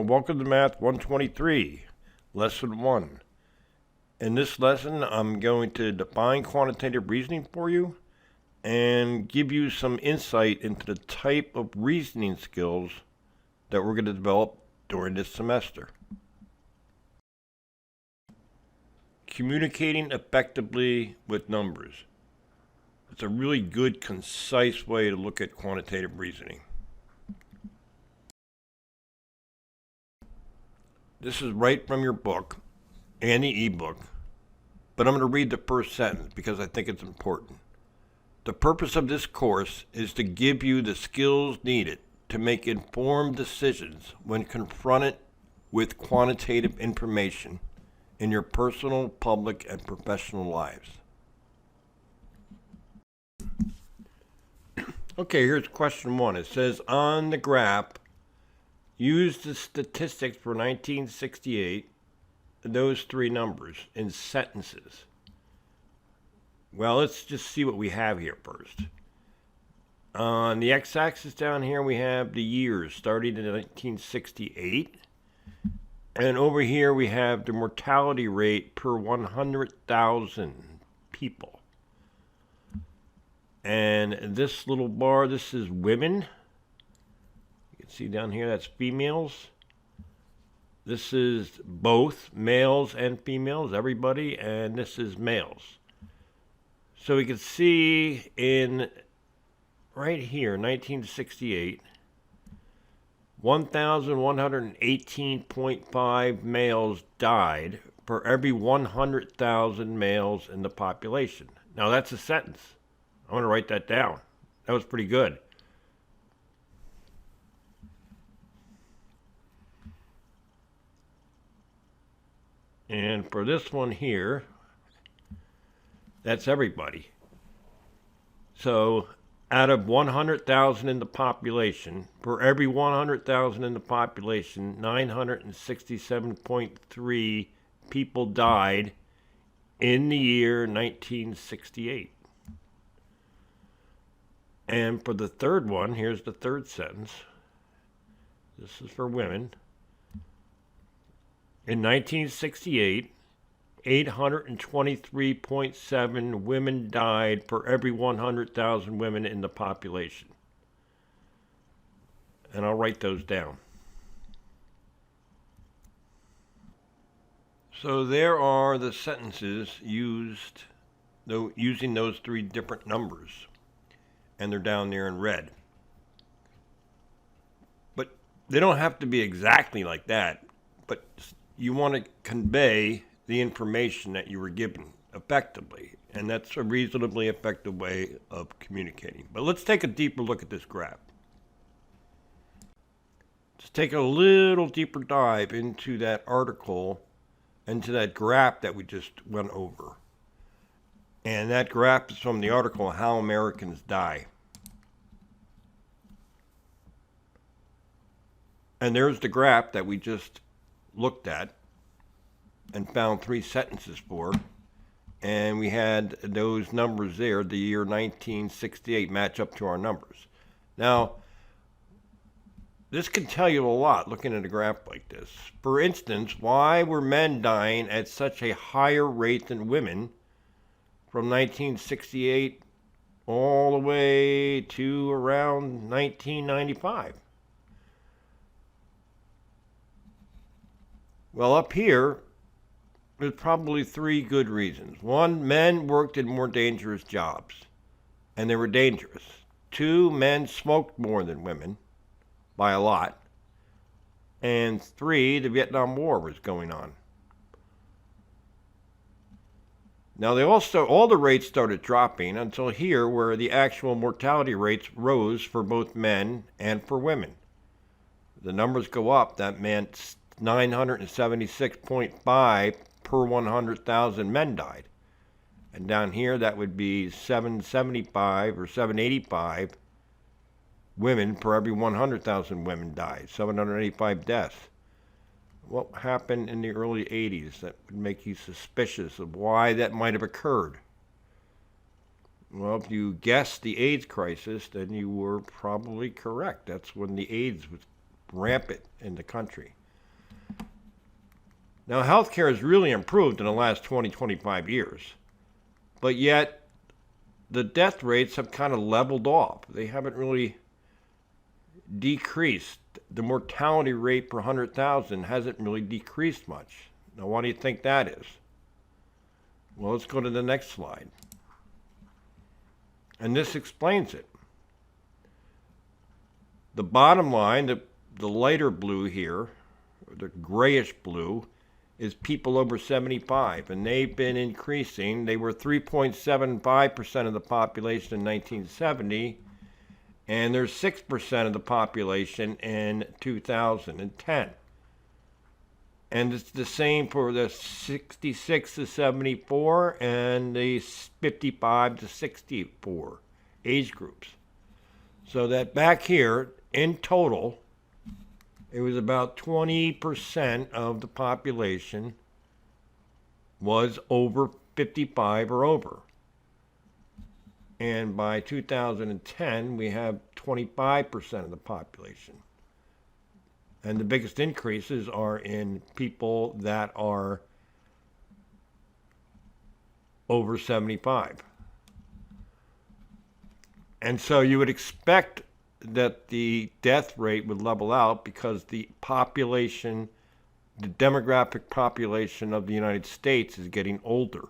Welcome to Math 123, Lesson 1. In this lesson, I'm going to define quantitative reasoning for you and give you some insight into the type of reasoning skills that we're going to develop during this semester. Communicating effectively with numbers. It's a really good, concise way to look at quantitative reasoning. This is right from your book and the ebook, but I'm going to read the first sentence because I think it's important. The purpose of this course is to give you the skills needed to make informed decisions when confronted with quantitative information in your personal, public, and professional lives. Okay, here's question 1. It says, on the graph, use the statistics for 1968, those three numbers, in sentences. Well, let's just see what we have here first. On the x-axis down here, we have the years starting in 1968. And over here, we have the mortality rate per 100,000 people. And this little bar, this is women. See down here, that's females. This is both males and females, everybody, and this is males. So we can see in right here, 1968, 1,118.5 males died for every 100,000 males in the population. Now that's a sentence. I want to write that down. That was pretty good. And for this one here, that's everybody. So out of 100,000 in the population, for every 100,000 in the population, 967.3 people died in the year 1968. And for the third one, here's the third sentence. This is for women. In 1968, 823.7 women died for every 100,000 women in the population. And I'll write those down. So there are the sentences using those three different numbers. And they're down there in red. But they don't have to be exactly like that. But you want to convey the information that you were given effectively, and that's a reasonably effective way of communicating. But let's take a deeper look at this graph. Let's take a little deeper dive into that article, into that graph that we just went over. And that graph is from the article, How Americans Die. And there's the graph that we just looked at and found three sentences for, and we had those numbers there, the year 1968, match up to our numbers. Now, this can tell you a lot looking at a graph like this. For instance, why were men dying at such a higher rate than women from 1968 all the way to around 1995? Well, up here, there's probably three good reasons. One, men worked in more dangerous jobs, and they were dangerous. Two, men smoked more than women, by a lot. And three, the Vietnam War was going on. Now, all the rates started dropping until here, where the actual mortality rates rose for both men and for women. The numbers go up, that meant 976.5 per 100,000 men died. And down here, that would be 775 or 785 women per every 100,000 women died, 785 deaths. What happened in the early 80s that would make you suspicious of why that might have occurred? Well, if you guessed the AIDS crisis, then you were probably correct. That's when the AIDS was rampant in the country. Now, healthcare has really improved in the last 20, 25 years, but yet the death rates have kind of leveled off. They haven't really decreased. The mortality rate per 100,000 hasn't really decreased much. Now, why do you think that is? Well, let's go to the next slide. And this explains it. The bottom line, the lighter blue here, the grayish blue, is people over 75, and they've been increasing. They were 3.75% of the population in 1970, and they're 6% of the population in 2010. And it's the same for the 66 to 74 and the 55 to 64 age groups. So that back here, in total, it was about 20% of the population was over 55 or over. And by 2010, we have 25% of the population. And the biggest increases are in people that are over 75. And so you would expect that the death rate would level out because the population, the demographic population of the United States is getting older.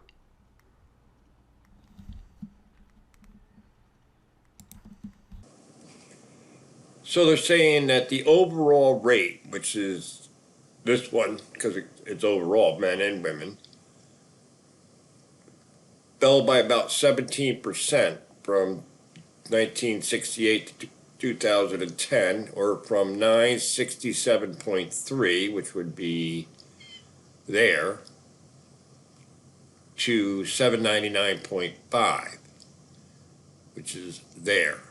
So they're saying that the overall rate, which is this one, because it's overall men and women, fell by about 17% from 1968 to 2010, or from 967.3, which would be there, to 799.5, which is there.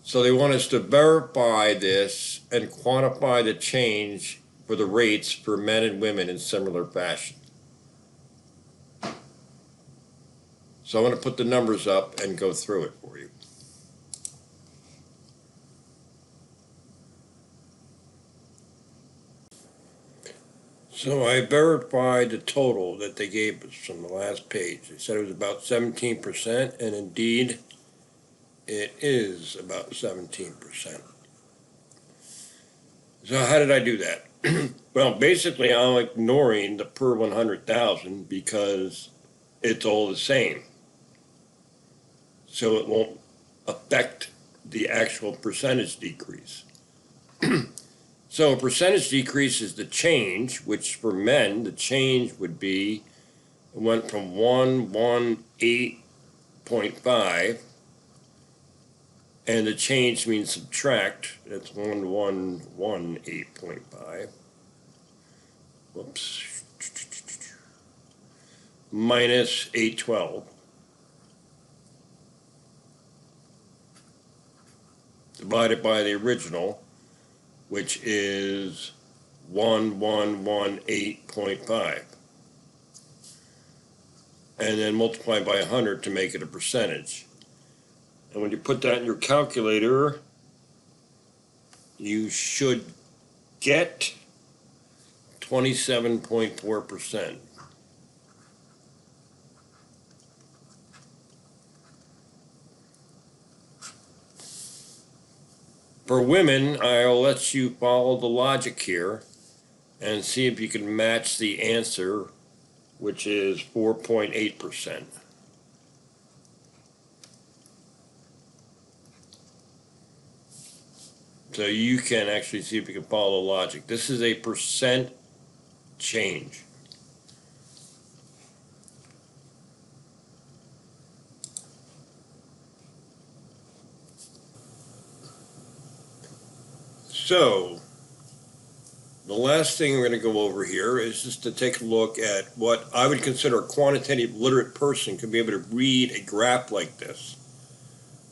So they want us to verify this and quantify the change for the rates for men and women in similar fashion. So I'm going to put the numbers up and go through it for you. So I verified the total that they gave us from the last page. They said it was about 17%, and indeed it is about 17%. So how did I do that? Well, basically I'm ignoring the per 100,000 because it's all the same. So it won't affect the actual percentage decrease. So a percentage decrease is the change, which for men, the change would be, it went from 118.5, and the change means subtract, that's 1118.5. Whoops. Minus 812. Divided by the original, which is 1118.5. And then multiply by 100 to make it a percentage. And when you put that in your calculator, you should get 27.4%. For women, I'll let you follow the logic here and see if you can match the answer, which is 4.8%. So you can actually see if you can follow the logic. This is a percent change. So the last thing we're going to go over here is just to take a look at what I would consider a quantitative literate person could be able to read a graph like this.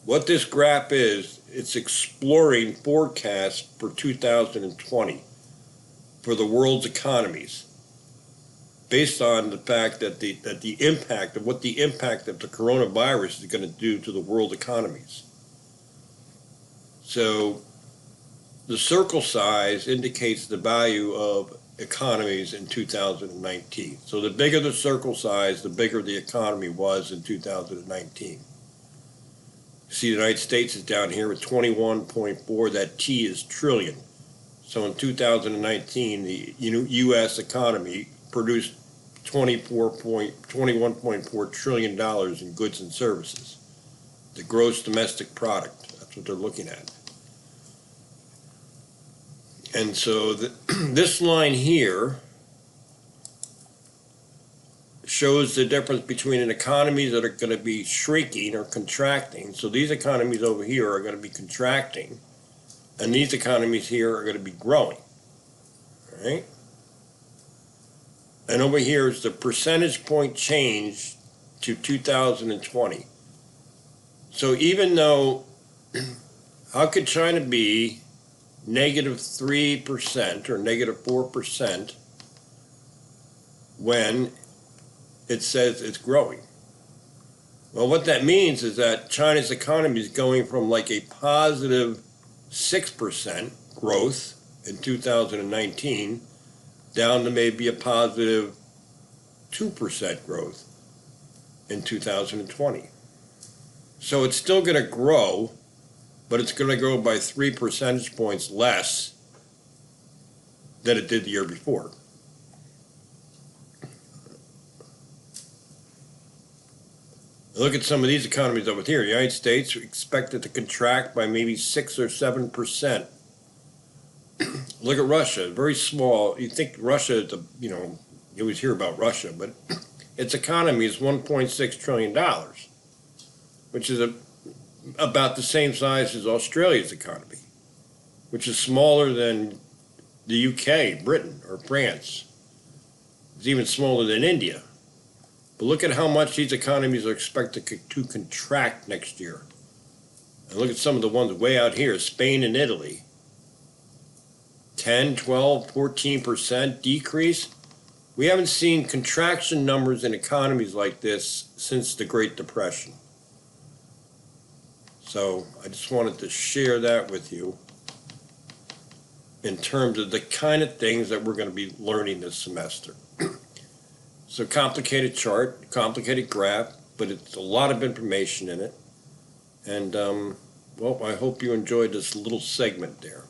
What this graph is, it's exploring forecasts for 2020 for the world's economies, based on the fact that the impact of what the impact of the coronavirus is going to do to the world economies. So the circle size indicates the value of economies in 2019. So the bigger the circle size, the bigger the economy was in 2019. See, the United States is down here with 21.4. That T is trillion. So in 2019, the U.S. economy produced $21.4 trillion in goods and services. The gross domestic product, that's what they're looking at. And so this line here shows the difference between an economy that are going to be shrinking or contracting. So these economies over here are going to be contracting, and these economies here are going to be growing. All right? And over here is the percentage point change to 2020. So even though, how could China be -3% or -4% when it says it's growing? Well, what that means is that China's economy is going from like a positive 6% growth in 2019 down to maybe a positive 2% growth in 2020. So it's still going to grow, but it's going to grow by 3 percentage points less than it did the year before. Look at some of these economies over here. The United States expected to contract by maybe 6 or 7%. Look at Russia, very small. You think Russia is you always hear about Russia, but its economy is $1.6 trillion, which is about the same size as Australia's economy, which is smaller than the UK, Britain, or France. It's even smaller than India. But look at how much these economies are expected to contract next year. And look at some of the ones way out here, Spain and Italy. 10, 12, 14% decrease. We haven't seen contraction numbers in economies like this since the Great Depression. So I just wanted to share that with you in terms of the kind of things that we're going to be learning this semester. It's a complicated chart, complicated graph, but it's a lot of information in it. And, well, I hope you enjoyed this little segment there.